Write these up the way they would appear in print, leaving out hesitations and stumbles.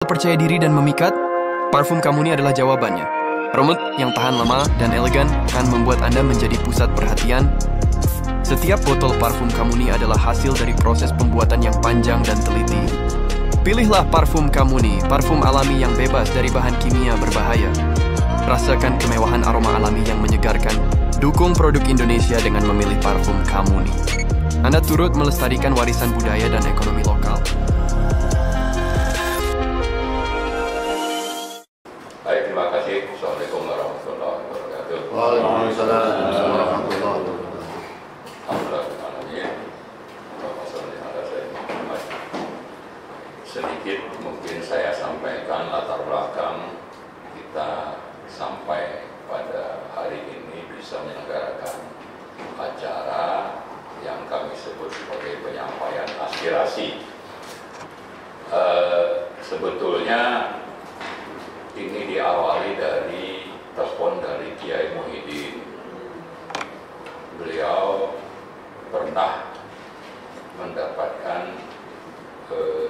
percaya diri dan memikat? Parfum Kamuni adalah jawabannya. Remut yang tahan lama dan elegan akan membuat Anda menjadi pusat perhatian. Setiap botol parfum Kamuni adalah hasil dari proses pembuatan yang panjang dan teliti. Pilihlah parfum Kamuni, parfum alami yang bebas dari bahan kimia berbahaya. Rasakan kemewahan aroma alami yang menyegarkan. Dukung produk Indonesia dengan memilih parfum Kamuni. Anda turut melestarikan warisan budaya dan ekonomi lokal. Baik, terima kasih. Assalamualaikum warahmatullahi wabarakatuh. Waalaikumsalam warahmatullahi wabarakatuh. Sedikit mungkin saya sampaikan latar belakang kita sampai pada hari ini bisa menyelenggarakan acara yang kami sebut sebagai penyampaian aspirasi. Sebetulnya ini diawali dari telepon dari Kiai Muhyiddin. Beliau pernah mendapatkan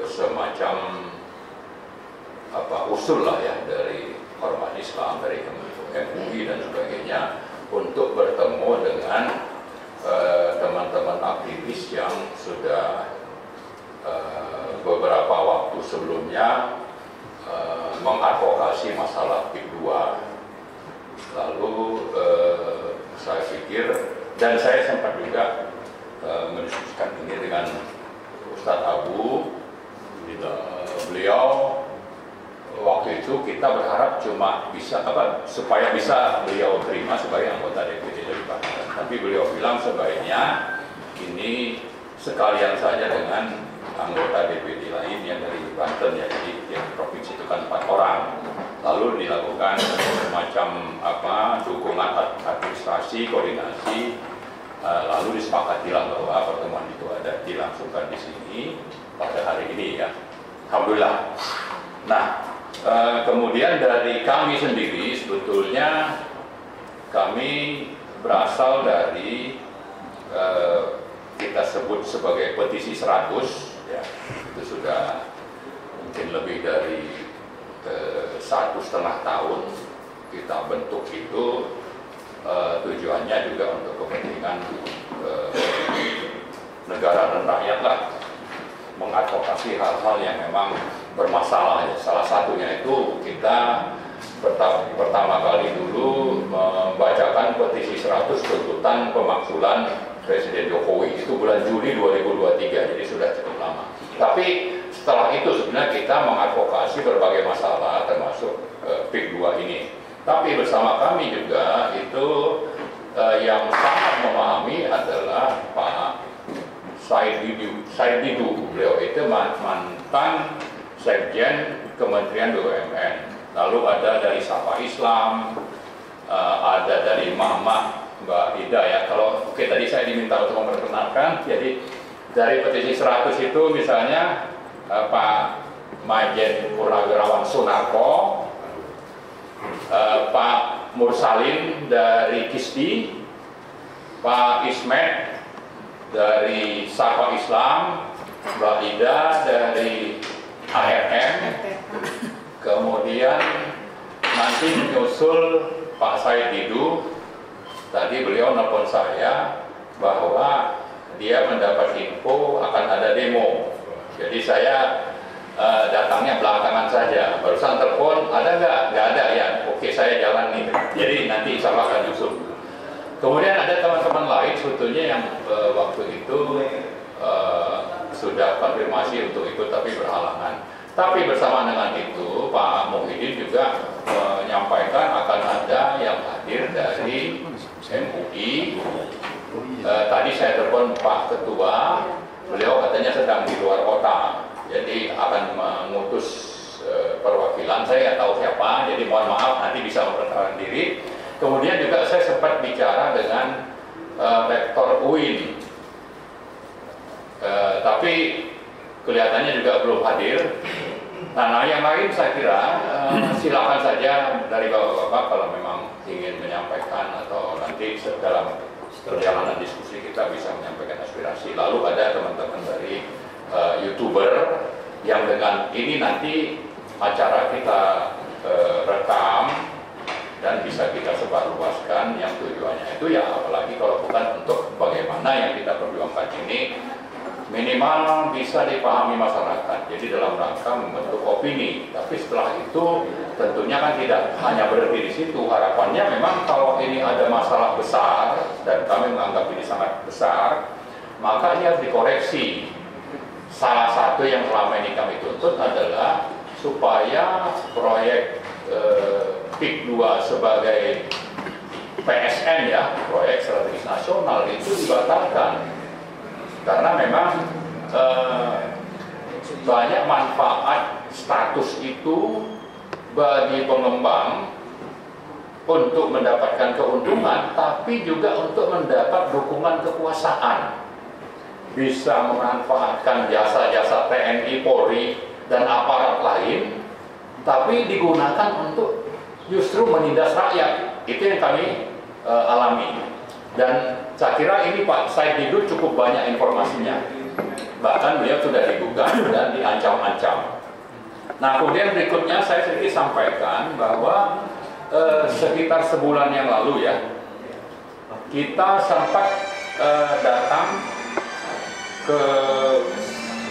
semacam usul lah ya dari Ormas Islam, dari MUI dan sebagainya untuk bertemu dengan teman-teman aktivis yang sudah beberapa waktu sebelumnya mengadvokasi masalah PIK 2. Lalu saya pikir, dan saya sempat juga mendiskusikan ini dengan Ustadz Abu. Beliau waktu itu kita berharap cuma bisa supaya bisa beliau terima sebagai anggota DPD dari Banten. Tapi beliau bilang sebaiknya ini sekalian saja dengan anggota DPD lain yang dari Banten ya, jadi yang provinsi itu kan 4 orang. Lalu dilakukan semacam dukungan administrasi, koordinasi, lalu disepakatilah bahwa pertemuan itu ada dilangsungkan di sini pada hari ini ya. Alhamdulillah. Nah, kemudian dari kami sendiri sebetulnya kami berasal dari kita sebut sebagai petisi 100 ya, itu sudah mungkin lebih dari 1,5 tahun kita bentuk itu, tujuannya juga untuk kepentingan negara dan rakyat lah, mengadvokasi hal-hal yang memang bermasalah ya. Salah satunya itu kita pertama kali dulu membacakan petisi 100 tuntutan pemaksulan Presiden Jokowi, itu bulan Juli 2023, jadi sudah cukup lama. Tapi setelah itu sebenarnya kita mengadvokasi berbagai masalah termasuk PIK 2 ini. Tapi bersama kami juga itu yang sangat memahami adalah Pak Said Didu. Beliau itu mantan Sekjen Kementerian BUMN. Lalu ada dari Sapa Islam, ada dari Mbak Ida ya. Kalau tadi saya diminta untuk memperkenalkan, jadi dari petisi 100 itu misalnya Pak Majen Purnawirawan Sunarko, Pak Mursalin dari KISDI, Pak Ismet dari Sapa Islam, Mbak Ida dari ARM, kemudian nanti menyusul Pak Said Didu. Tadi beliau nelpon saya bahwa dia mendapat info akan ada demo. Jadi saya datangnya belakangan saja. Barusan telepon, ada nggak? Nggak ada ya. Oke, saya jalan nih. Jadi nanti insya Allah akan nyusul. Kemudian ada teman-teman lain sebetulnya yang waktu itu sudah konfirmasi untuk ikut tapi berhalangan. Tapi bersama dengan itu Pak Muhyiddin juga menyampaikan akan ada yang hadir dari MUI. Tadi saya telepon Pak Ketua, beliau katanya sedang di luar kota, jadi akan mengutus perwakilan. Saya nggak tahu siapa, jadi mohon maaf nanti bisa memperkenalkan diri. Kemudian juga saya sempat bicara dengan Rektor UIN, tapi kelihatannya juga belum hadir. Nah, yang lain saya kira silakan saja dari bapak-bapak kalau memang ingin menyampaikan atau nanti dalam perjalanan diskusi kita bisa menyampaikan aspirasi. Lalu ada teman-teman dari YouTuber yang dengan ini nanti acara kita rekam dan bisa kita sebarluaskan, yang tujuannya itu ya apalagi kalau bukan untuk bagaimana yang kita perjuangkan ini minimal bisa dipahami masyarakat, jadi dalam rangka membentuk opini. Tapi setelah itu tentunya kan tidak hanya berhenti di situ. Harapannya memang kalau ini ada masalah besar dan kami menganggap ini sangat besar, maka ini harus dikoreksi. Salah satu yang selama ini kami tuntut adalah supaya proyek PIK 2 sebagai PSN ya, proyek strategis nasional itu dibatalkan karena memang banyak manfaat status itu bagi pengembang untuk mendapatkan keuntungan, tapi juga untuk mendapat dukungan kekuasaan, bisa memanfaatkan jasa-jasa TNI, Polri dan aparat lain, tapi digunakan untuk justru menindas rakyat. Itu yang kami alami. Dan saya kira ini Pak Said Didu cukup banyak informasinya. Bahkan beliau sudah digugat dan diancam-ancam. Nah, kemudian berikutnya saya sedikit sampaikan bahwa sekitar sebulan yang lalu ya, kita sempat datang ke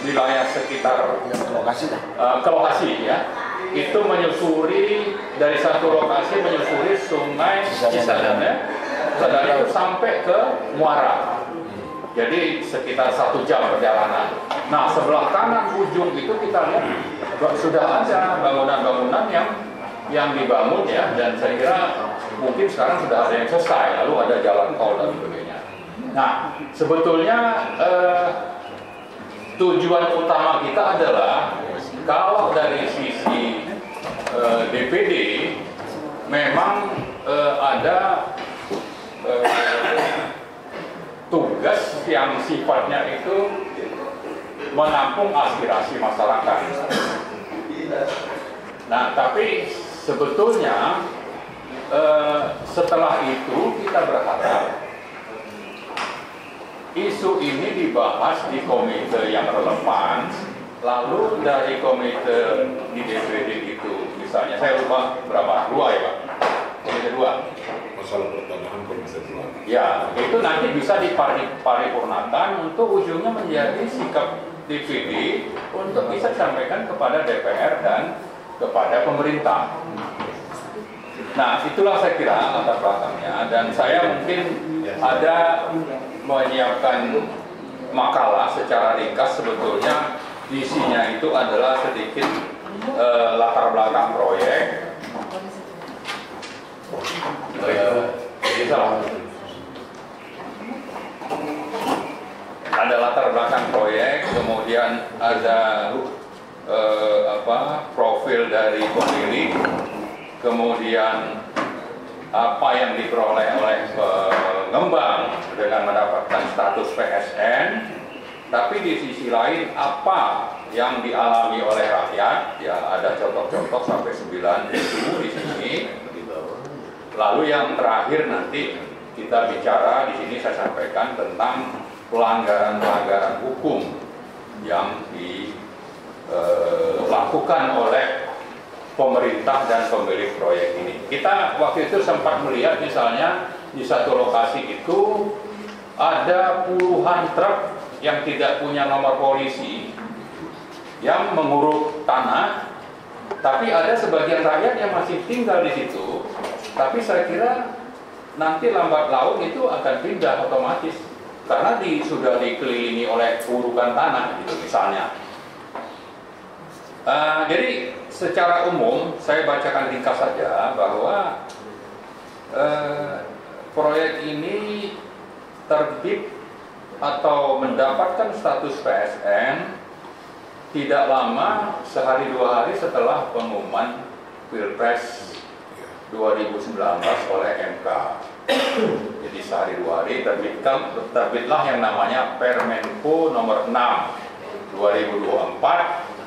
wilayah sekitar ke lokasi ya. Itu menyusuri dari satu lokasi, menyusuri sungai Cisadane itu sampai ke Muara. Jadi sekitar 1 jam perjalanan. Nah, sebelah kanan ujung itu kita lihat sudah ada bangunan-bangunan yang dibangun ya, dan saya kira mungkin sekarang sudah ada yang selesai, lalu ada jalan tol dan sebagainya. Nah, sebetulnya tujuan utama kita adalah kalau dari sisi DPD memang ada tugas yang sifatnya itu menampung aspirasi masyarakat. Nah, tapi sebetulnya setelah itu kita berharap isu ini dibahas di komite yang relevan, lalu dari komite di DPD itu, misalnya saya lupa berapa, 2 ya Pak? Komite 2. Masalah pertanahan komite 2. Ya, itu nanti bisa diparipurnakan untuk ujungnya menjadi sikap DPD untuk bisa disampaikan kepada DPR dan kepada pemerintah. Nah, itulah saya kira latar belakangnya, dan saya mungkin ada menyiapkan makalah secara ringkas. Sebetulnya isinya itu adalah sedikit latar belakang proyek, ada latar belakang proyek, kemudian ada profil dari pemilik, kemudian apa yang diperoleh oleh pengembang dengan mendapatkan status PSN, tapi di sisi lain apa yang dialami oleh rakyat, ya ada contoh-contoh sampai 9 itu di sini. Lalu yang terakhir nanti kita bicara di sini, saya sampaikan tentang pelanggaran-pelanggaran hukum yang dilakukan oleh pemerintah dan pemilik proyek ini. Kita waktu itu sempat melihat misalnya di satu lokasi itu ada puluhan truk yang tidak punya nomor polisi yang menguruk tanah, tapi ada sebagian rakyat yang masih tinggal di situ. Tapi saya kira nanti lambat laun itu akan pindah otomatis karena sudah dikelilingi oleh urukan tanah gitu misalnya. Jadi secara umum saya bacakan ringkas saja bahwa proyek ini terbit atau mendapatkan status PSN tidak lama, sehari 2 hari setelah pengumuman Pilpres 2019 oleh MK. Jadi sehari 2 hari terbitlah yang namanya Permenko nomor 6 2024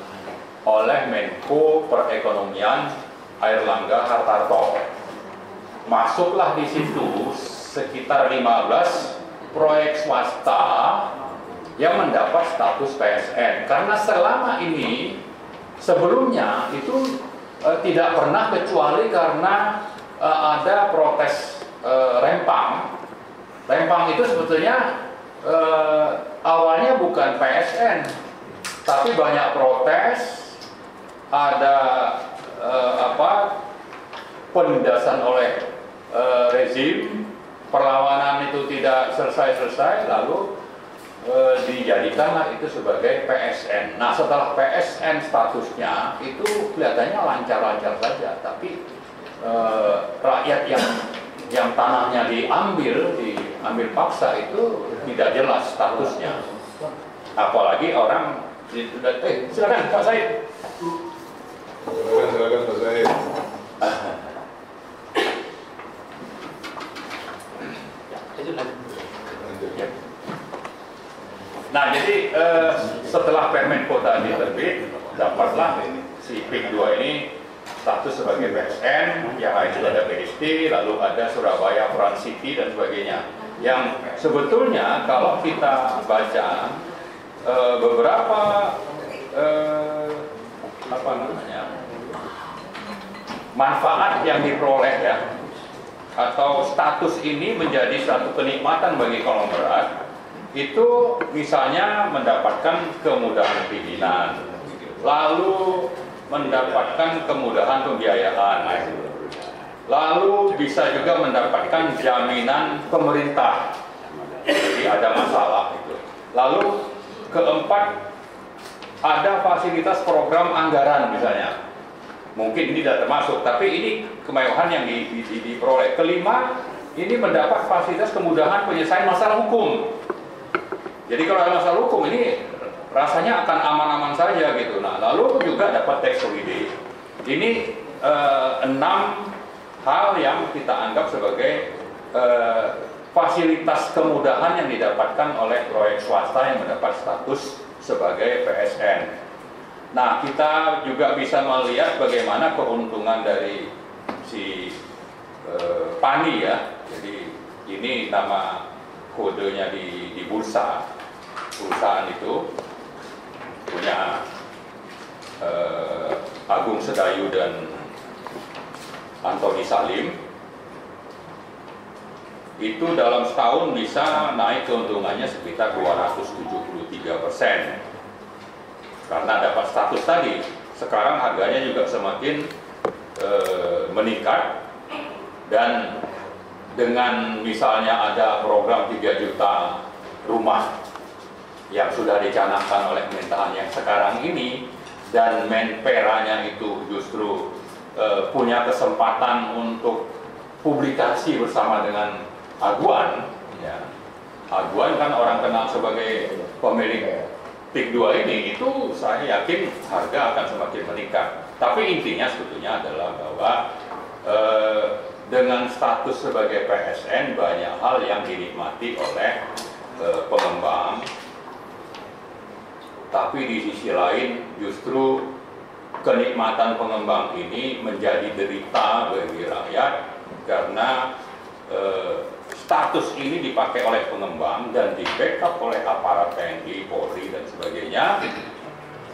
oleh Menko Perekonomian Airlangga Hartarto. Masuklah di situ sekitar 15 proyek swasta yang mendapat status PSN. Karena selama ini sebelumnya itu tidak pernah kecuali karena ada protes Rempang. Rempang itu sebetulnya awalnya bukan PSN, tapi banyak protes, ada penindasan oleh rezim, perlawanan itu tidak selesai-selesai, lalu dijadikanlah itu sebagai PSN. Nah, setelah PSN statusnya itu kelihatannya lancar-lancar saja, tapi rakyat yang tanahnya diambil paksa itu tidak jelas statusnya. Apalagi orang silakan Pak Said. Silakan Pak Said. Nah, jadi setelah Permen Kota diterbit, dapatlah si PIK 2 ini status sebagai PSN, yang itu ada PST, lalu ada Surabaya Front City dan sebagainya. Yang sebetulnya kalau kita baca beberapa manfaat yang diperoleh ya, atau status ini menjadi satu kenikmatan bagi konglomerat, itu misalnya mendapatkan kemudahan perizinan, lalu mendapatkan kemudahan pembiayaan, lalu bisa juga mendapatkan jaminan pemerintah jadi ada masalah itu. Lalu keempat, ada fasilitas program anggaran misalnya, mungkin ini tidak termasuk, tapi ini kemewahan yang diperoleh. Kelima, ini mendapat fasilitas kemudahan penyelesaian masalah hukum. Jadi kalau ada masalah hukum ini rasanya akan aman-aman saja gitu. Nah, lalu juga dapat tax holiday. Ini 6 hal yang kita anggap sebagai fasilitas kemudahan yang didapatkan oleh proyek swasta yang mendapat status sebagai PSN. Nah, kita juga bisa melihat bagaimana keuntungan dari si PANI ya. Jadi ini nama kodenya di bursa. Perusahaan itu punya Agung Sedayu dan Antoni Salim. Itu dalam setahun bisa naik keuntungannya sekitar 273%. Karena dapat status tadi. Sekarang harganya juga semakin meningkat, dan dengan misalnya ada program 3 juta rumah yang sudah dicanangkan oleh pemerintahan yang sekarang ini, dan Menperanya itu justru punya kesempatan untuk publikasi bersama dengan Aguan ya. Aguan kan orang kenal sebagai pemilik PIK 2 ini, itu saya yakin harga akan semakin meningkat. Tapi intinya sebetulnya adalah bahwa dengan status sebagai PSN banyak hal yang dinikmati oleh pengembang. Tapi di sisi lain justru kenikmatan pengembang ini menjadi derita bagi rakyat, karena status ini dipakai oleh pengembang dan di backup oleh aparat TNI, Polri dan sebagainya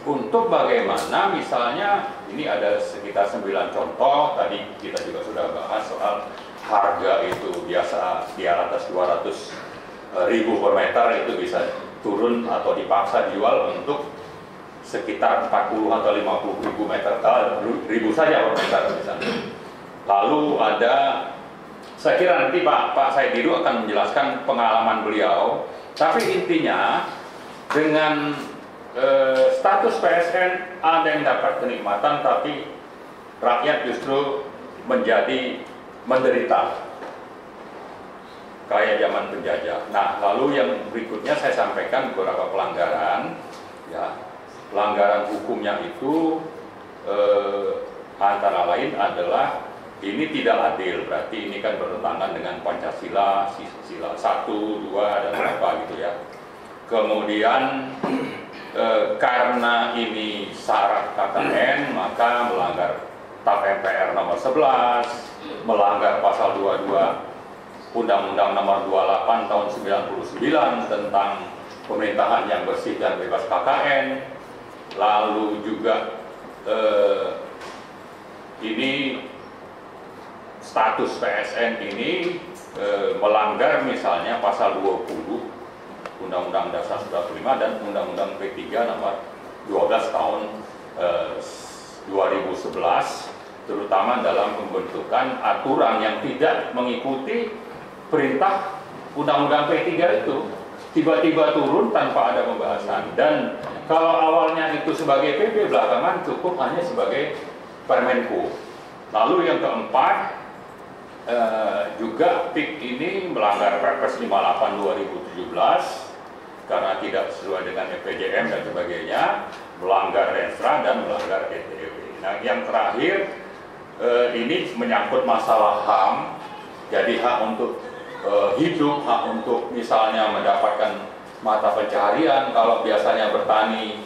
untuk bagaimana misalnya ini ada sekitar 9 contoh. Tadi kita juga sudah bahas soal harga itu biasa di atas 200.000 per meter itu bisa turun atau dipaksa dijual untuk sekitar 40 atau 50.000 meter, ribu saja per meter misalnya. Lalu ada, saya kira nanti Pak Saidiru akan menjelaskan pengalaman beliau, tapi intinya dengan status PSN ada yang dapat kenikmatan, tapi rakyat justru menjadi menderita kayak zaman penjajah. Nah, lalu yang berikutnya saya sampaikan beberapa pelanggaran, ya, pelanggaran hukumnya itu antara lain adalah ini tidak adil, berarti ini kan bertentangan dengan Pancasila, sila 1, 2 dan berapa gitu ya. Kemudian karena ini syarat KKN, maka melanggar TAP MPR nomor 11, melanggar pasal 22 Undang-Undang nomor 28 tahun 99 tentang pemerintahan yang bersih dan bebas KKN, lalu juga ini status PSN ini melanggar misalnya pasal 20 Undang-Undang Dasar 45 dan Undang-Undang P3 nomor 12 tahun 2011, terutama dalam pembentukan aturan yang tidak mengikuti perintah Undang-Undang P3 itu, tiba-tiba turun tanpa ada pembahasan. Dan kalau awalnya itu sebagai PP, belakangan cukup hanya sebagai Permenku. Lalu yang keempat, juga PIK ini melanggar Perpres 58 2017 karena tidak sesuai dengan EPJM dan sebagainya, melanggar Renstra dan melanggar ETW. Nah, yang terakhir ini menyangkut masalah HAM, jadi hak untuk hidup, hak untuk misalnya mendapatkan mata pencaharian. Kalau biasanya bertani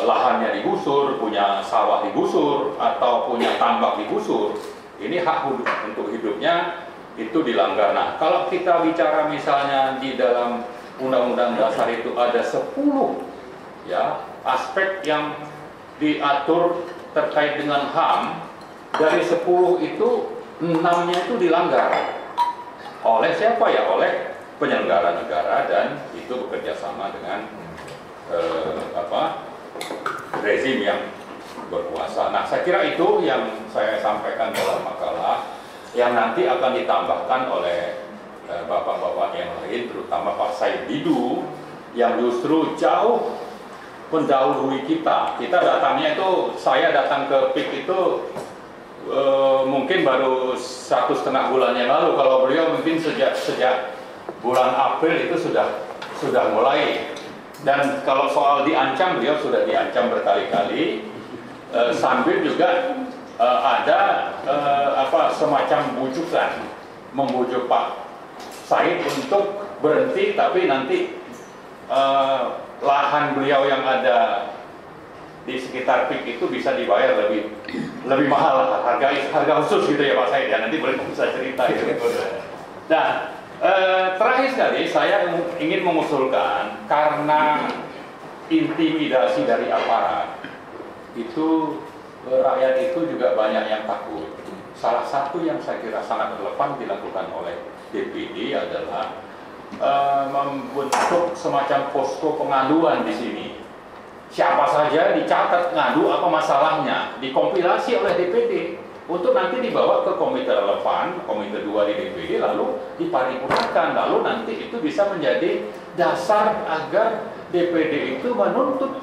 lahannya digusur, punya sawah digusur, atau punya tambak digusur, ini hak untuk hidupnya itu dilanggar. Nah, kalau kita bicara misalnya di dalam Undang-Undang Dasar itu ada 10 ya aspek yang diatur terkait dengan HAM, dari 10 itu 6-nya itu dilanggar. Oleh siapa ya? Oleh penyelenggara negara, dan itu bekerja sama dengan rezim yang berkuasa. Nah, saya kira itu yang saya sampaikan dalam makalah yang nanti akan ditambahkan oleh bapak-bapak yang lain, terutama Pak Said Didu yang justru jauh mendahului kita. Kita datangnya itu, saya datang ke PIK itu mungkin baru 1,5 bulan yang lalu. Kalau beliau mungkin sejak bulan April itu sudah mulai. Dan kalau soal diancam, beliau sudah diancam berkali-kali. Sambil juga ada semacam bujukan, membujuk Pak Said untuk berhenti, tapi nanti lahan beliau yang ada di sekitar PIK itu bisa dibayar lebih mahal, harga khusus gitu ya Pak Said ya. Nanti boleh bisa cerita gitu. Nah, terakhir sekali saya ingin mengusulkan, karena intimidasi dari aparat itu, rakyat itu juga banyak yang takut. Salah satu yang saya kira sangat relevan dilakukan oleh DPD adalah membentuk semacam posko pengaduan di sini. Siapa saja dicatat ngadu apa masalahnya, dikompilasi oleh DPD untuk nanti dibawa ke komite relevan, komite 2 di DPD, lalu diparipurnakan, lalu nanti itu bisa menjadi dasar agar DPD itu menuntut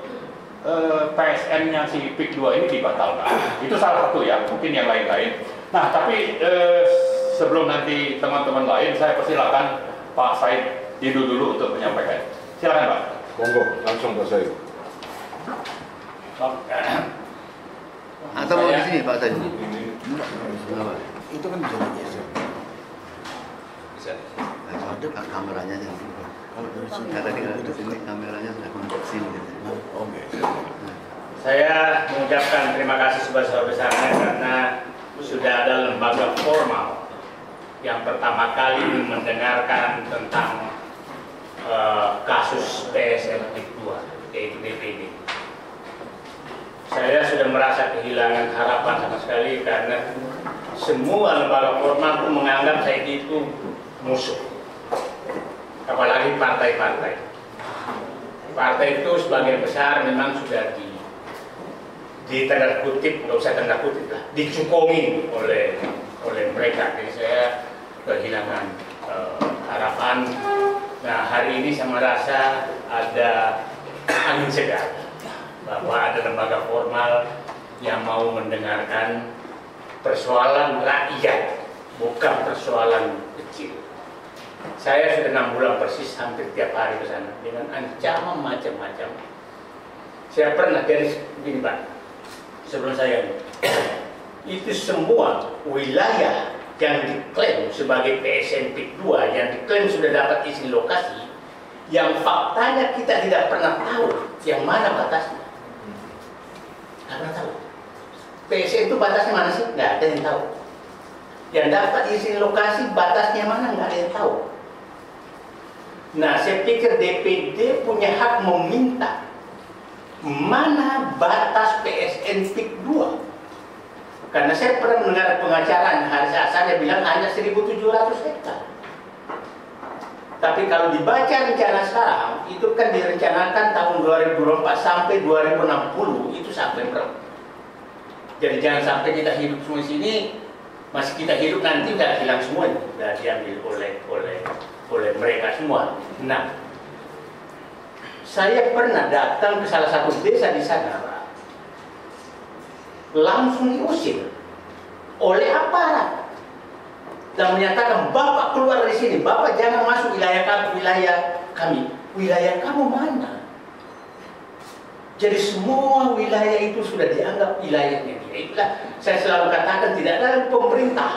PSN-nya si PIK 2 ini dibatalkan. Itu salah satu ya, mungkin yang lain-lain. Nah, tapi sebelum nanti teman-teman lain, saya persilakan Pak Said Didu dulu untuk menyampaikan. Silakan Pak. Monggo, langsung Pak Said. Atau mau di sini Pak Said? Itu kan bisa bisa. Ada kameranya aja. Kalau dari sini, tadi dari sini kameranya sudah ke sini. Oke. Saya mengucapkan terima kasih sebesar-besarnya karena sudah ada lembaga formal yang pertama kali mendengarkan tentang kasus PSN PIK 2, yaitu DPD. Saya sudah merasa kehilangan harapan sama sekali karena semua lembaga formal itu menganggap saya itu musuh, apalagi partai-partai. Partai itu sebagian besar memang sudah di tanda kutip, nggak usah tanda kutip lah, dicukomi oleh mereka. Jadi saya kehilangan harapan. Nah, hari ini saya merasa ada angin segar bahwa ada lembaga formal yang mau mendengarkan persoalan rakyat, bukan persoalan kecil. Saya sudah 6 bulan persis hampir tiap hari ke sana dengan ancaman macam-macam. Saya pernah dari begini Pak, sebelum saya itu semua wilayah yang diklaim sebagai PSN PIK 2 yang diklaim sudah dapat izin lokasi, yang faktanya kita tidak pernah tahu yang mana batasnya. Tidak pernah tahu. PSN itu batasnya mana sih? Nggak ada yang tahu. Yang dapat izin lokasi batasnya mana? Nggak ada yang tahu. Nah, saya pikir DPD punya hak meminta mana batas PSN PIK 2? Karena saya pernah mendengar pengacara hari saya bilang hanya 1.700 hektar. Tapi kalau dibaca rencana sekarang, itu kan direncanakan tahun 2024 sampai 2060, itu sampai berapa? Jadi jangan sampai kita hidup semua di sini, masih kita hidup nanti udah hilang semua, udah diambil oleh mereka semua. Nah, saya pernah datang ke salah satu desa di sana, Pak. Langsung diusir oleh aparat dan menyatakan, Bapak keluar dari sini, Bapak jangan masuk wilayah kami. Wilayah kamu mana? Jadi semua wilayah itu sudah dianggap wilayahnya dia. Itulah saya selalu katakan, tidak ada pemerintah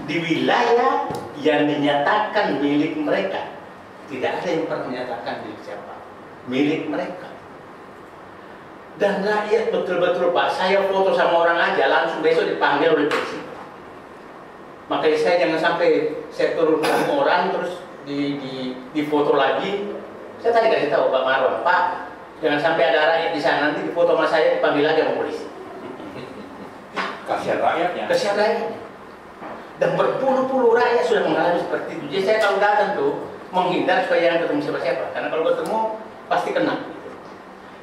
di wilayah yang dinyatakan milik mereka. Tidak ada yang pernah menyatakan milik siapa, milik mereka. Dan rakyat betul-betul, Pak, saya foto sama orang aja langsung besok dipanggil oleh polisi. Makanya saya jangan sampai saya turun ke orang terus di foto lagi. Saya tadi kasih tahu Pak Marwan, Pak, jangan sampai ada rakyat di sana nanti di foto sama saya dipanggil lagi sama polisi. Kasihan rakyatnya. Kasihan rakyatnya. Dan berpuluh-puluh rakyat sudah mengalami seperti itu. Jadi saya kalau datang tuh menghindar supaya jangan ketemu siapa-siapa. Karena kalau ketemu pasti kena.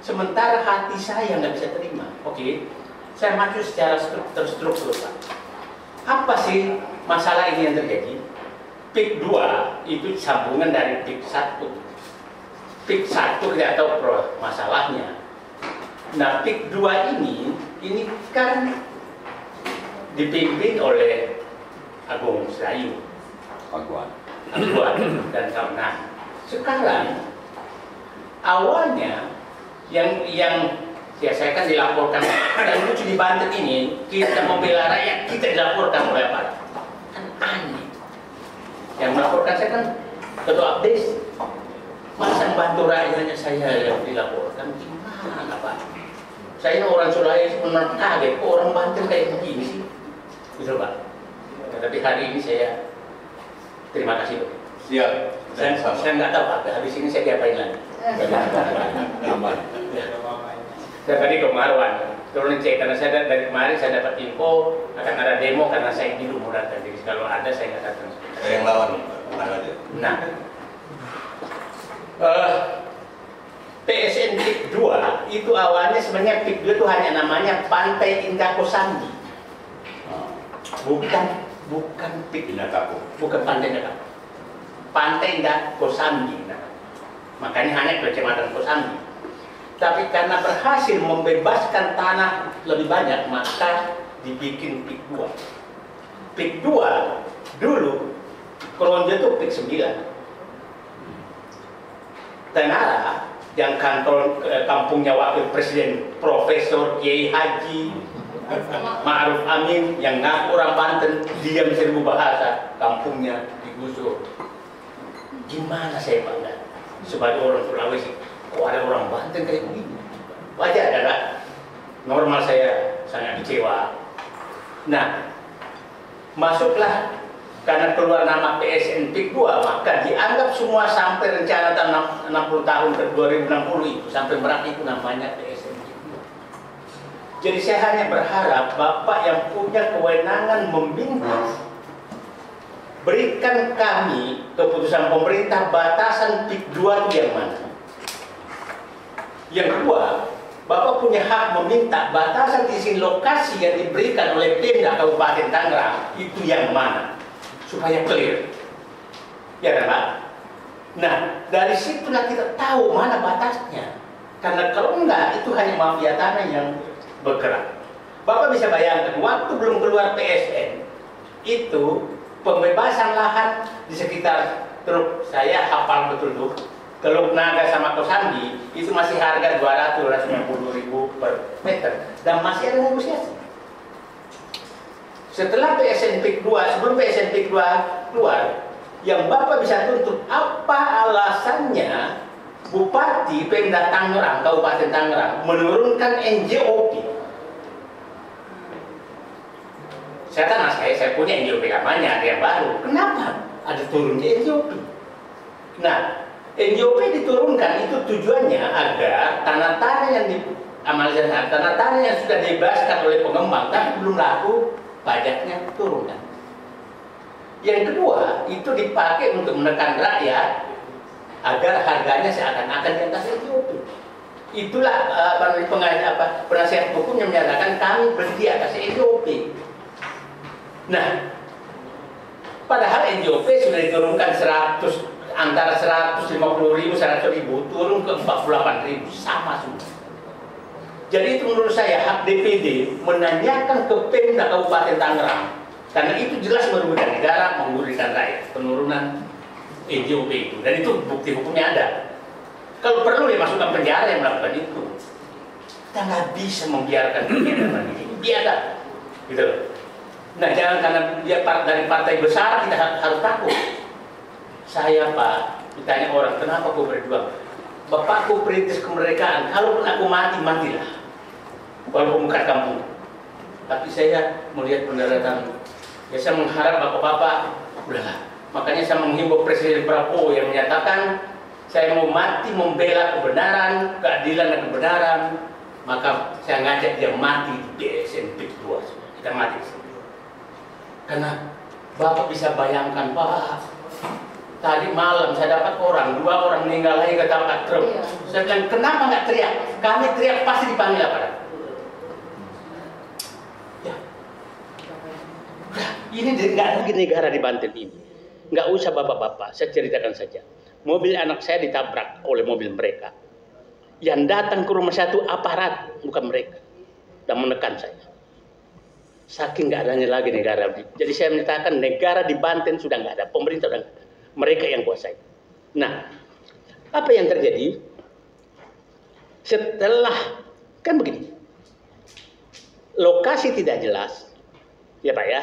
Sementara hati saya nggak bisa terima. Oke, saya maju secara terstruktur, Pak. Apa sih masalah ini yang terjadi? PIK 2 itu sambungan dari PIK 1. PIK 1 tidak tahu masalahnya. Nah, PIK 2 ini kan dipimpin oleh Agung Sedayu, Aguan dan kawan-kawan. Sekarang awalnya yang ya saya kan dilaporkan, yang lucu di Banten ini kita membela rakyat, kita dilaporkan oleh apa? Kan aneh. Yang melaporkan saya kan ketua Abdes, masa bantu rakyatnya saya yang dilaporkan, gimana Pak? Saya orang Sulawesi benar kaget, kok orang Banten kayak begini sih? Gitu Pak. Ya, tapi hari ini saya terima kasih Pak. Siap. Saya nggak tahu Pak, habis ini saya diapain lagi? Aman. Saya tadi ke Marwan, turun cek karena saya dari kemarin saya dapat info akan ada demo karena saya dulu mau datang. Jadi kalau ada saya nggak datang. Saya yang lawan, tenang aja. Nah, PSN PIK 2 itu awalnya sebenarnya PIK 2 itu hanya namanya Pantai Indah Kosambi. Bukan PIK Indah Kapuk. bukan Pantai Indah Kapuk. Pantai Indah Kosambi. Nah, makanya hanya Kecamatan Kosambi. Tapi karena berhasil membebaskan tanah lebih banyak, maka dibikin PIK 2. PIK 2 dulu Kronjo itu PIK 9. Tenara yang kantor kampungnya Wakil Presiden Profesor Kiai Haji Ma'ruf Amin yang ngaku orang Banten, diam 1000 bahasa, kampungnya digusur. Gimana saya bangga sebagai orang Sulawesi? Kok ada orang Banten kayak begini? Wajar kan? Normal saya sangat kecewa. Nah, masuklah karena keluar nama PSN PIK 2, maka dianggap semua sampai rencana tahun 60 tahun ke 2060 itu sampai merak itu namanya PSN PIK 2. Jadi saya hanya berharap Bapak yang punya kewenangan meminta berikan kami keputusan pemerintah batasan PIK 2 itu yang mana. Yang kedua, Bapak punya hak meminta batasan izin lokasi yang diberikan oleh Pemda Kabupaten Tangerang itu yang mana, supaya clear. Ya kan Pak? Nah, dari situlah kita tahu mana batasnya. Karena kalau enggak, itu hanya mafia tanah yang bergerak. Bapak bisa bayangkan, waktu belum keluar PSN, itu pembebasan lahan di sekitar Teluk, saya hafal betul tuh, Teluk Naga sama Kosambi itu masih harga 290.000 per meter dan masih ada negosiasi. Setelah PSN PIK 2, sebelum PSN PIK 2 keluar, yang Bapak bisa tuntut apa alasannya Bupati Pemda Tangerang, Kabupaten Tangerang menurunkan NJOP. Saya tanya saya punya NJOP namanya, ada yang baru. Kenapa ada turun di NJOP? Nah, NJOP diturunkan itu tujuannya agar tanah-tanah yang tanah-tanah yang sudah dibebaskan oleh pengembang tapi belum laku, pajaknya turunkan. Yang kedua, itu dipakai untuk menekan rakyat agar harganya seakan-akan di atas NJOP. Itulah penasihat hukum yang menyatakan kami beli di atas NJOP. Nah, padahal NJOP sudah diturunkan antara 150.000 100.000 turun ke 48.000 sama semua. Jadi itu menurut saya hak DPD menanyakan ke Pemda Kabupaten Tangerang karena itu jelas merugikan negara, merugikan rakyat, penurunan NJOP itu, dan itu bukti hukumnya ada. Kalau perlu dia masukkan penjara yang melakukan itu. Kita nggak bisa membiarkan kegiatan ini biadab, gitu loh. Nah, jangan karena dia dari partai besar kita harus takut. Saya Pak, ditanya orang, kenapa kau berjuang? Bapakku perintis kemerdekaan, kalaupun aku mati, matilah. Walaupun bukan kampung. Tapi saya melihat pendaratan, ya saya mengharap bapak-bapak, udahlah. Makanya saya menghimbau Presiden Prabowo yang menyatakan, saya mau mati membela kebenaran, keadilan dan kebenaran, maka saya ngajak dia mati di PSN PIK 2. Kita mati. Karena Bapak bisa bayangkan, Pak, tadi malam saya dapat 2 orang meninggal lagi ketabrak truk. Saya bilang, kenapa nggak teriak? Kami teriak pasti dipanggil apa? Ya. Ini nggak lagi negara di Banten ini. Nggak usah bapak-bapak, saya ceritakan saja. Mobil anak saya ditabrak oleh mobil mereka. Yang datang ke rumah saya itu aparat, bukan mereka. Dan menekan saya. Saking nggak adanya lagi negara. Jadi saya menyatakan negara di Banten sudah nggak ada, pemerintah sudah nggak ada. Mereka yang kuasai. Nah, apa yang terjadi? Setelah, kan begini, lokasi tidak jelas, ya Pak ya,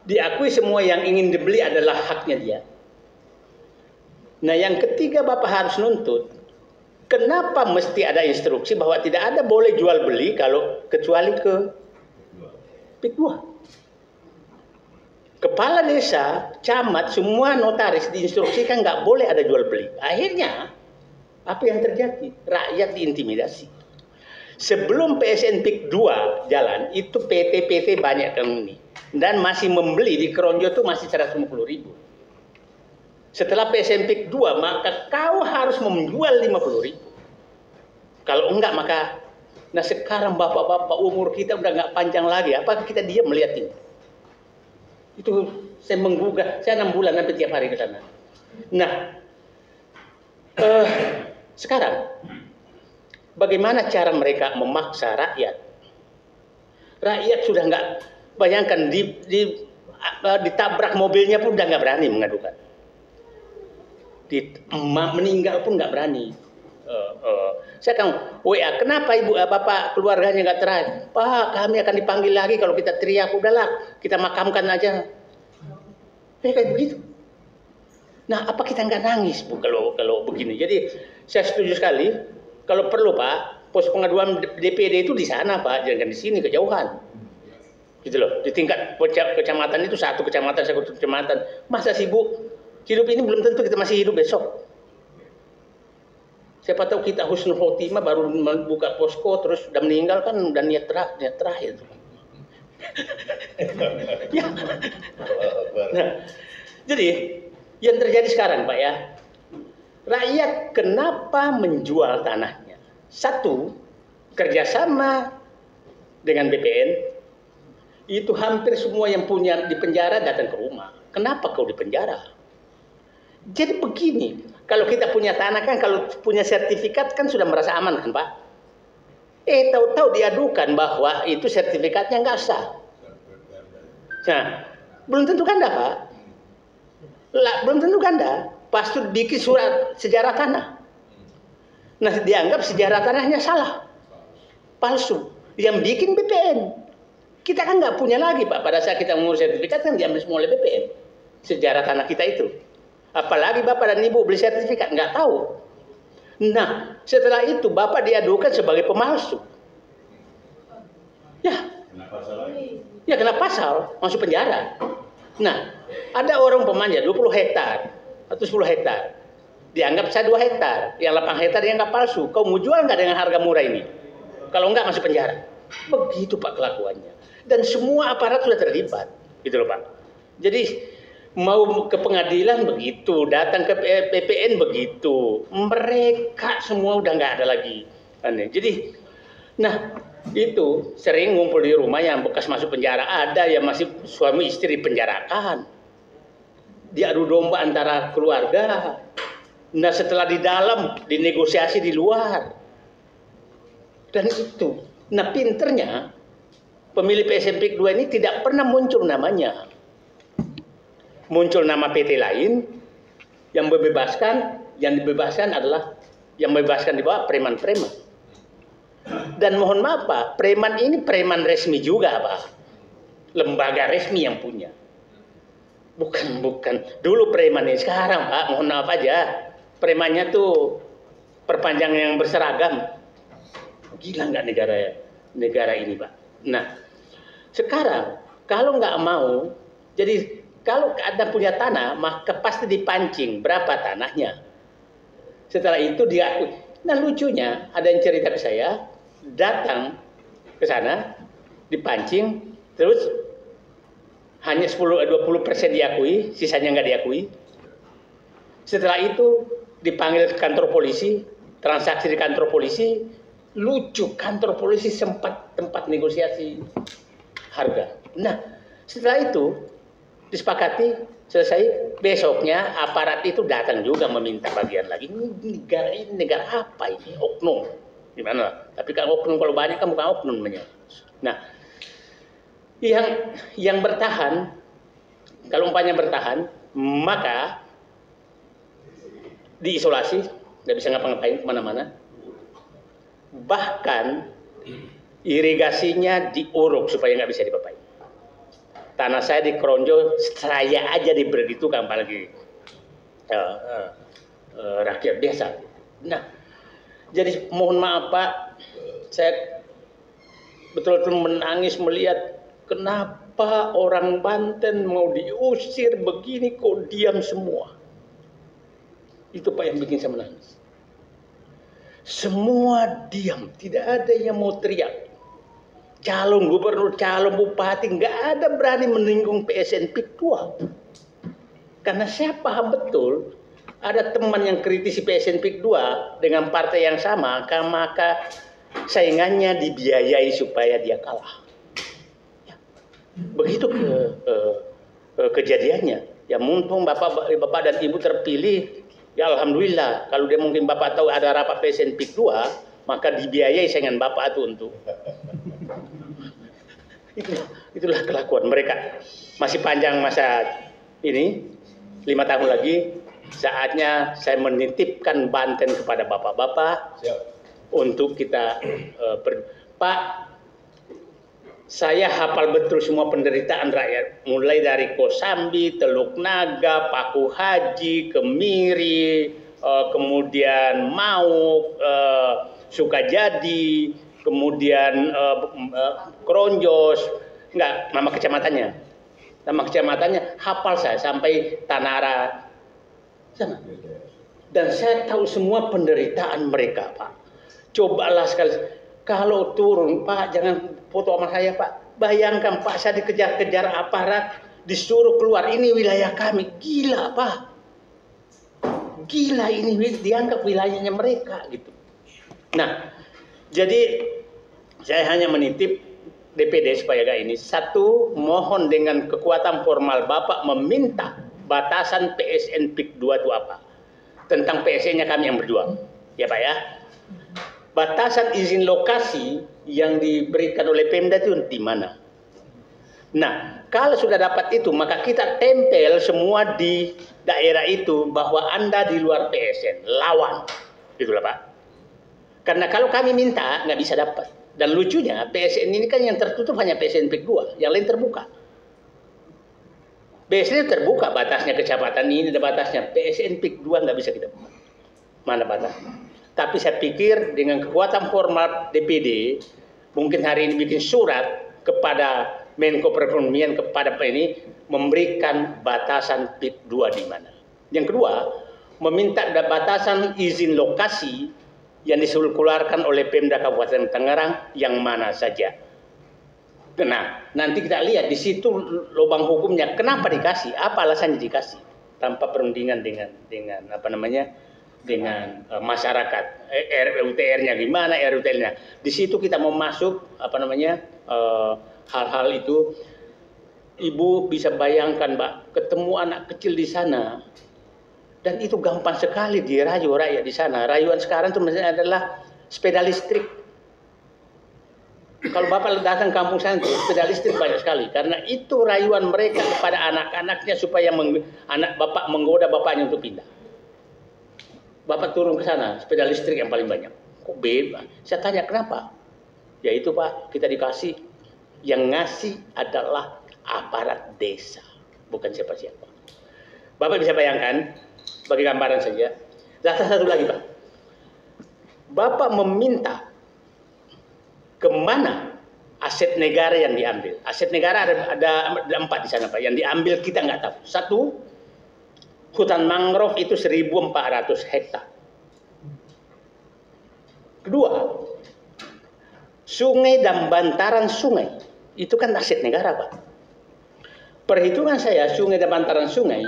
diakui semua yang ingin dibeli adalah haknya dia. Nah, yang ketiga Bapak harus nuntut, kenapa mesti ada instruksi bahwa tidak ada boleh jual beli kalau kecuali ke PIK 2. Kepala desa, camat, semua notaris diinstruksikan nggak boleh ada jual beli. Akhirnya, apa yang terjadi? Rakyat diintimidasi. Sebelum PSN PIK 2 jalan, itu PT-PT banyak yang ini. Dan masih membeli di Keronjo itu masih 150.000. Setelah PSN PIK 2, maka kau harus menjual 50.000. Kalau enggak, maka... Nah sekarang bapak-bapak umur kita udah nggak panjang lagi. Apakah kita diam melihat ini? Itu saya menggugah, saya 6 bulan sampai tiap hari ke sana. Nah, sekarang bagaimana cara mereka memaksa rakyat? Rakyat sudah nggak, bayangkan ditabrak mobilnya pun udah nggak berani mengadukan. Meninggal pun nggak berani. Saya kan WA, kenapa ibu bapak keluarganya nggak terakhir? Pak, kami akan dipanggil lagi kalau kita teriak, udahlah kita makamkan aja. Kayak begitu. Nah, apa kita nggak nangis Bu kalau begini? Jadi saya setuju sekali. Kalau perlu Pak, pos pengaduan DPD itu di sana Pak, jangan di sini, kejauhan. Gitu loh. Di tingkat kecamatan itu satu kecamatan, satu kecamatan. Masa sih Bu, hidup ini belum tentu kita masih hidup besok. Siapa tahu kita husnul khotimah baru buka posko terus udah meninggal kan udah niat terakhir. Ya. Nah, jadi yang terjadi sekarang Pak ya, rakyat kenapa menjual tanahnya? Satu, kerjasama dengan BPN, itu hampir semua yang punya di penjara datang ke rumah. Kenapa kau di penjara? Jadi begini, kalau kita punya tanah kan, kalau punya sertifikat kan sudah merasa aman kan Pak? Tahu-tahu diadukan bahwa itu sertifikatnya nggak sah. Nah, belum tentu ganda Pak. Belum tentu ganda. Pas itu bikin surat sejarah tanah. Nah, dianggap sejarah tanahnya salah. Palsu. Yang bikin BPN. Kita kan nggak punya lagi Pak. Pada saat kita mengurus sertifikat kan diambil semua oleh BPN. Sejarah tanah kita itu. Apalagi Bapak dan Ibu beli sertifikat, nggak tahu. Nah, setelah itu Bapak diadukan sebagai pemalsu. Ya. Ya, kena pasal, masuk penjara. Nah, ada orang pemanja 20 hektar atau 10 hektar. dianggap saya 2 hektar, yang 8 hektar dianggap palsu. Kau mau jual nggak dengan harga murah ini? Kalau nggak masuk penjara. Begitu Pak kelakuannya. Dan semua aparat sudah terlibat, gitu loh Pak. Jadi mau ke pengadilan begitu, datang ke PPN begitu, mereka semua udah nggak ada lagi. Jadi, nah itu sering ngumpul di rumah yang bekas masuk penjara, ada yang masih suami istri penjarakan, diadu domba antara keluarga. Nah setelah di dalam dinegosiasi di luar, dan itu, nah pinternya pemilih PSN-PIK 2 ini tidak pernah muncul namanya. Muncul nama PT lain yang membebaskan, yang dibebaskan adalah yang membebaskan di bawah preman-preman. Dan mohon maaf Pak, preman ini preman resmi juga Pak, lembaga resmi yang punya. Bukan dulu preman ini, sekarang Pak mohon maaf aja, premannya tuh perpanjang yang berseragam. Gila nggak negara ini Pak. Nah sekarang kalau nggak mau, jadi kalau Anda punya tanah, maka pasti dipancing berapa tanahnya. Setelah itu diakui. Nah lucunya, ada yang cerita ke saya, datang ke sana, dipancing, terus hanya 10-20% diakui, sisanya nggak diakui. Setelah itu dipanggil ke kantor polisi, transaksi di kantor polisi, lucu, kantor polisi sempat tempat negosiasi harga. Nah setelah itu disepakati, selesai, besoknya aparat itu datang juga meminta bagian lagi. Ini negara apa ini? Oknum. Gimana? Tapi kan oknum kalau banyak kan bukan oknum namanya. Nah, yang bertahan, kalau umpamanya bertahan, maka diisolasi, nggak bisa ngapa-ngapain kemana-mana. Bahkan irigasinya diuruk supaya nggak bisa dipapai. Tanah saya di Kronjo, saya aja diberitukan, apalagi rakyat desa. Nah, jadi mohon maaf Pak, saya betul-betul menangis melihat kenapa orang Banten mau diusir begini kok diam semua. Itu Pak yang bikin saya menangis. Semua diam, tidak ada yang mau teriak. Calon gubernur, calon bupati, nggak ada berani menyinggung PSN-PIK 2. Karena saya paham betul, ada teman yang kritisi PSN-PIK 2 dengan partai yang sama, maka saingannya dibiayai supaya dia kalah. Ya. Begitu kejadiannya. Ya mumpung bapak dan ibu terpilih, ya alhamdulillah. Kalau dia mungkin bapak tahu ada rapat PSN-PIK 2, maka dibiayai saingan bapak itu untuk itulah kelakuan mereka. Masih panjang masa ini, 5 tahun lagi, saatnya saya menitipkan Banten kepada bapak-bapak untuk kita Pak, saya hafal betul semua penderitaan rakyat, mulai dari Kosambi, Teluk Naga, Paku Haji, Kemiri, kemudian Mauk, Sukajadi, kemudian Kronjos, enggak, nama kecamatannya hafal saya sampai Tanara sana. Dan saya tahu semua penderitaan mereka Pak. Cobalah sekali, kalau turun Pak jangan foto sama saya Pak. Bayangkan Pak, saya dikejar-kejar aparat, disuruh keluar, ini wilayah kami. Gila Pak, gila, ini dianggap wilayahnya mereka gitu. Nah jadi saya hanya menitip DPD supaya gak ini. Satu, mohon dengan kekuatan formal Bapak meminta batasan PSN-PIK 2 itu apa. Tentang PSN-nya kami yang berjuang. Ya Pak ya. Batasan izin lokasi yang diberikan oleh Pemda itu di mana. Nah, kalau sudah dapat itu, maka kita tempel semua di daerah itu bahwa Anda di luar PSN. Lawan. Itulah Pak. Karena kalau kami minta, nggak bisa dapat. Dan lucunya, PSN ini kan yang tertutup hanya PSN-PIK 2. Yang lain terbuka. PSN terbuka batasnya, kecamatan ini ada batasnya. PSN-PIK 2 nggak bisa kita buka. Mana batasnya? Tapi saya pikir dengan kekuatan formal DPD, mungkin hari ini bikin surat kepada Menko Perekonomian, kepada ini, memberikan batasan PIK 2 di mana. Yang kedua, meminta batasan izin lokasi yang dikeluarkan oleh Pemda Kabupaten Tangerang yang mana saja. Nah, nanti kita lihat di situ lubang hukumnya. Kenapa dikasih? Apa alasannya dikasih? Tanpa perundingan dengan apa namanya? Dengan masyarakat. RUTR-nya gimana? RUTR-nya. Di situ kita mau masuk apa namanya? Hal-hal itu. Ibu bisa bayangkan, Mbak, ketemu anak kecil di sana. Dan itu gampang sekali dirayu rakyat di sana. Rayuan sekarang itu adalah sepeda listrik. Kalau Bapak datang kampung sana, sepeda listrik banyak sekali. Karena itu rayuan mereka kepada anak-anaknya supaya anak Bapak menggoda bapaknya untuk pindah. Bapak turun ke sana, sepeda listrik yang paling banyak. Kok bebas? Saya tanya kenapa? Ya itu Pak, kita dikasih. Yang ngasih adalah aparat desa. Bukan siapa-siapa. Bapak bisa bayangkan, bagi gambaran saja. Data satu lagi Pak. Bapak meminta kemana aset negara yang diambil. Aset negara ada 4 di sana Pak. Yang diambil kita nggak tahu. 1, hutan mangrove itu 1.400 hektar. 2, sungai dan bantaran sungai. Itu kan aset negara Pak. Perhitungan saya sungai dan bantaran sungai,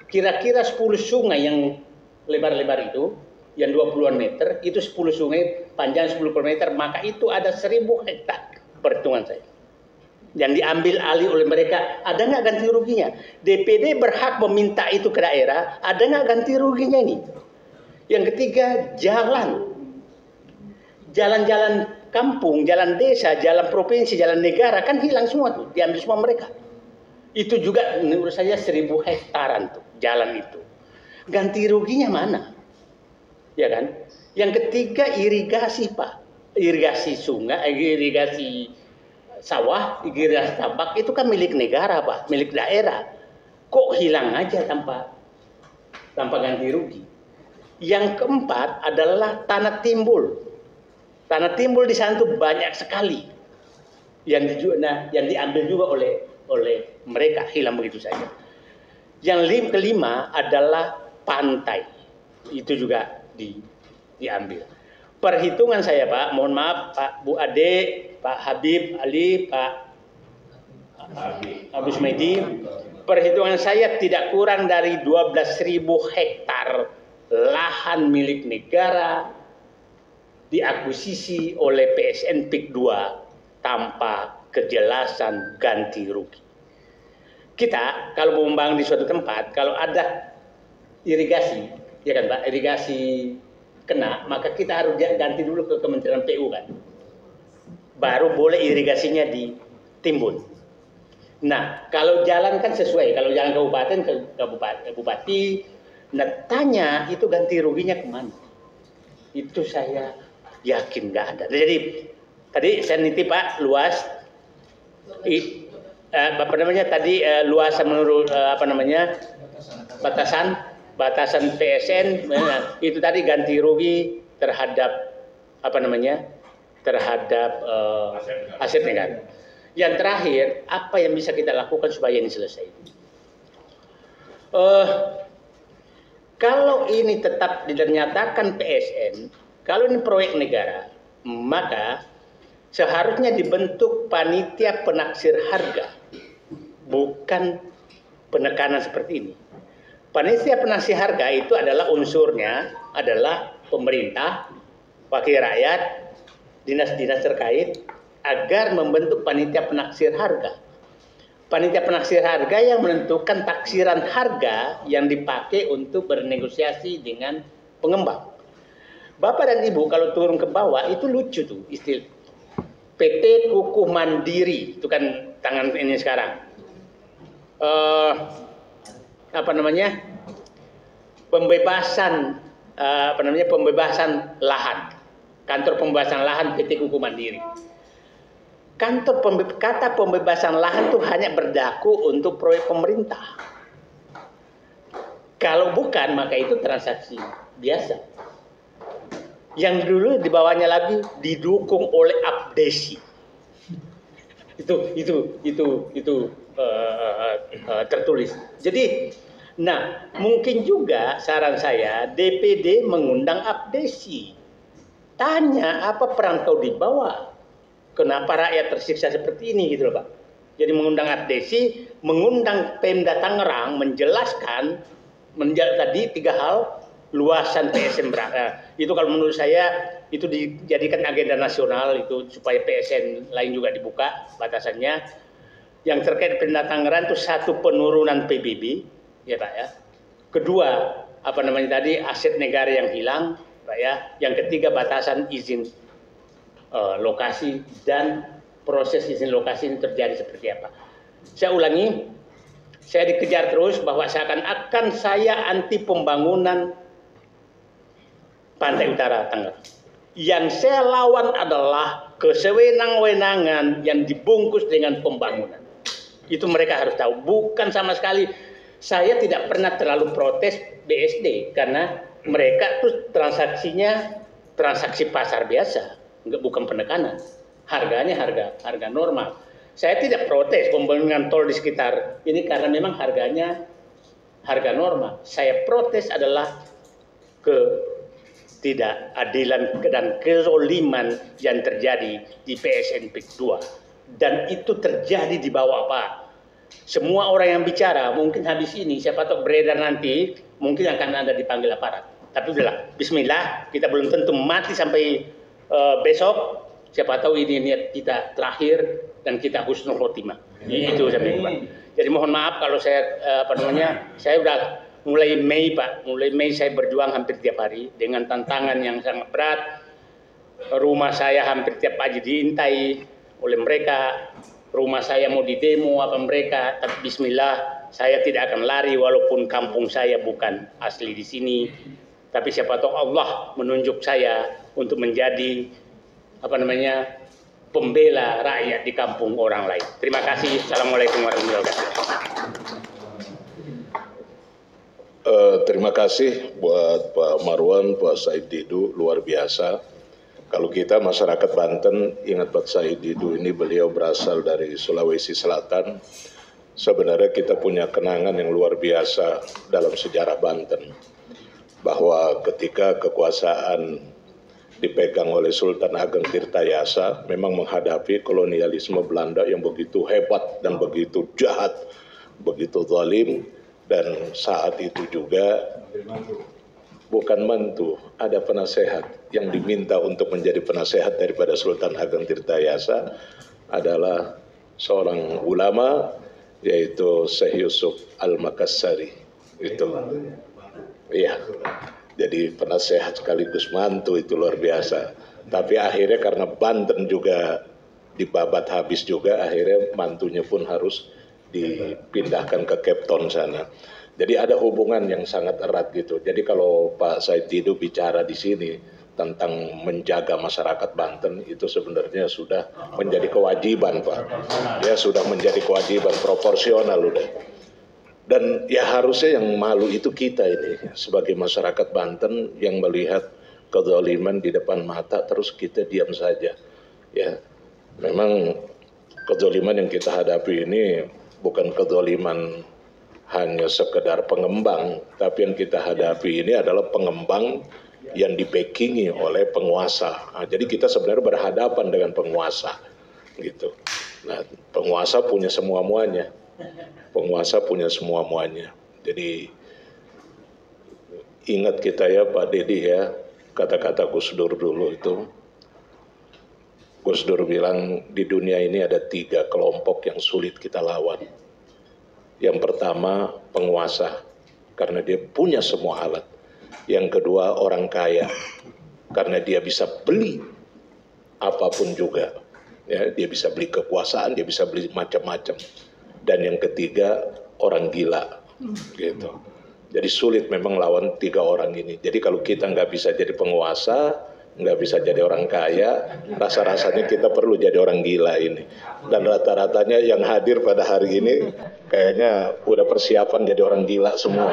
kira-kira 10 sungai yang lebar-lebar itu, yang 20-an meter, itu 10 sungai panjang 10 km, maka itu ada 1.000 hektar perhitungan saya. Yang diambil alih oleh mereka, ada nggak ganti ruginya? DPD berhak meminta itu ke daerah, ada nggak ganti ruginya ini? Yang ketiga, jalan-jalan kampung, jalan desa, jalan provinsi, jalan negara, kan hilang semua tuh, diambil semua mereka. Itu juga menurut saya 1.000 hektaran tuh, jalan itu. Ganti ruginya mana? Ya kan? Yang ketiga irigasi Pak, irigasi sungai, irigasi sawah, irigasi tambak itu kan milik negara Pak, milik daerah. Kok hilang aja tanpa ganti rugi? Yang keempat adalah tanah timbul. Tanah timbul di sana tuh banyak sekali yang diambil juga oleh mereka, hilang begitu saja. Yang kelima adalah pantai, itu juga diambil. Perhitungan saya Pak, mohon maaf Pak Bu Ade, Pak Habib Ali, Pak Abu Smedi, perhitungan saya tidak kurang dari 12.000 hektar lahan milik negara diakuisisi oleh PSN PIK 2 tanpa kejelasan ganti rugi. Kita kalau mau membangun di suatu tempat, kalau ada irigasi, ya kan Pak, irigasi kena, maka kita harus ganti dulu ke Kementerian PU kan. Baru boleh irigasinya ditimbun. Nah, kalau jalan kan sesuai, kalau jalan kabupaten ke bupati, nah tanya itu ganti ruginya kemana? Itu saya yakin nggak ada. Jadi tadi saya nitip Pak luas, apa namanya tadi luasan menurut batasan PSN itu tadi ganti rugi terhadap aset negara. Yang terakhir, apa yang bisa kita lakukan supaya ini selesai? Kalau ini tetap dinyatakan PSN, kalau ini proyek negara, maka seharusnya dibentuk panitia penaksir harga, bukan penekanan seperti ini. Panitia penaksir harga itu adalah unsurnya adalah pemerintah, wakil rakyat, dinas-dinas terkait agar membentuk panitia penaksir harga. Panitia penaksir harga yang menentukan taksiran harga yang dipakai untuk bernegosiasi dengan pengembang. Bapak dan Ibu kalau turun ke bawah itu lucu tuh istilah PT Kukuh Mandiri itu kan tangan ini sekarang. Pembebasan lahan, kantor pembebasan lahan PT Kukuh Mandiri. Kata pembebasan lahan itu hanya berlaku untuk proyek pemerintah. Kalau bukan maka itu transaksi biasa. Yang dulu di bawahnya lagi didukung oleh abdesi. Itu tertulis. Jadi Nah, mungkin juga saran saya DPD mengundang Abdesi. Tanya apa peran kau di bawah. Kenapa rakyat tersiksa seperti ini gitu loh Pak. Jadi mengundang Abdesi, mengundang Pemda Tangerang menjelaskan tadi 3 hal luasan PSN itu kalau menurut saya itu dijadikan agenda nasional itu supaya PSN lain juga dibuka batasannya. Yang terkait Pemda Tangerang itu 1 penurunan PBB ya Pak ya. Kedua, tadi aset negara yang hilang Pak ya. Yang ketiga batasan izin lokasi dan proses izin lokasi ini terjadi seperti apa. Saya ulangi, saya dikejar terus bahwa seakan-akan saya anti pembangunan Pantai Utara Tangerang. Yang saya lawan adalah kesewenang-wenangan yang dibungkus dengan pembangunan. Itu mereka harus tahu. Bukan sama sekali, saya tidak pernah terlalu protes BSD karena mereka tuh transaksinya transaksi pasar biasa. Bukan penekanan, harganya harga normal. Saya tidak protes pembangunan tol di sekitar ini karena memang harganya harga normal. Saya protes adalah ketidakadilan dan kezoliman yang terjadi di PSN PIK 2 dan itu terjadi di bawah Pak. Semua orang yang bicara mungkin habis ini siapa tahu beredar nanti mungkin akan Anda dipanggil aparat. Tapi udahlah, bismillah, kita belum tentu mati sampai besok, siapa tahu ini niat kita terakhir dan kita husnul khotimah. Itu saya bilang Pak. Jadi mohon maaf kalau saya saya udah mulai Mei Pak, mulai Mei saya berjuang hampir tiap hari dengan tantangan yang sangat berat. Rumah saya hampir tiap pagi diintai oleh mereka. Rumah saya mau didemo apa mereka, tapi bismillah saya tidak akan lari walaupun kampung saya bukan asli di sini. Tapi siapa tahu Allah menunjuk saya untuk menjadi pembela rakyat di kampung orang lain. Terima kasih. Assalamualaikum warahmatullahi wabarakatuh. Terima kasih buat Pak Marwan, Pak Said Didu, luar biasa. Kalau kita masyarakat Banten ingat Pak Said Didu ini beliau berasal dari Sulawesi Selatan. Sebenarnya kita punya kenangan yang luar biasa dalam sejarah Banten. Bahwa ketika kekuasaan dipegang oleh Sultan Ageng Tirtayasa memang menghadapi kolonialisme Belanda yang begitu hebat dan begitu jahat, begitu zalim, dan saat itu juga bukan mantu, ada penasehat yang diminta untuk menjadi penasehat daripada Sultan Ageng Tirtayasa adalah seorang ulama yaitu Syekh Yusuf Al-Makassari. Itu iya, jadi penasehat sekaligus mantu itu luar biasa. Tapi akhirnya karena Banten juga dibabat habis juga, akhirnya mantunya pun harus dipindahkan ke Cape Town sana. Jadi ada hubungan yang sangat erat gitu. Jadi kalau Pak Said Didu bicara di sini tentang menjaga masyarakat Banten itu sebenarnya sudah menjadi kewajiban Pak. Ya sudah menjadi kewajiban proporsional udah. Dan ya harusnya yang malu itu kita ini sebagai masyarakat Banten yang melihat kezaliman di depan mata terus kita diam saja. Ya, memang kezaliman yang kita hadapi ini bukan kezaliman hanya sekedar pengembang, tapi yang kita hadapi ini adalah pengembang yang dibackingi oleh penguasa. Nah, jadi kita sebenarnya berhadapan dengan penguasa, gitu. Nah, penguasa punya semua-muanya. Penguasa punya semua-muanya. Jadi ingat kita ya Pak Dedi ya, kata-kata Gus Dur dulu itu. Gus Dur bilang di dunia ini ada 3 kelompok yang sulit kita lawan. Yang pertama penguasa, karena dia punya semua alat. Yang kedua orang kaya, karena dia bisa beli apapun juga. Ya, dia bisa beli kekuasaan, dia bisa beli macam-macam. Dan yang ketiga orang gila, gitu. Jadi sulit memang lawan 3 orang ini. Jadi kalau kita nggak bisa jadi penguasa, nggak bisa jadi orang kaya, rasa-rasanya kita perlu jadi orang gila ini. Dan rata-ratanya yang hadir pada hari ini kayaknya udah persiapan jadi orang gila semua.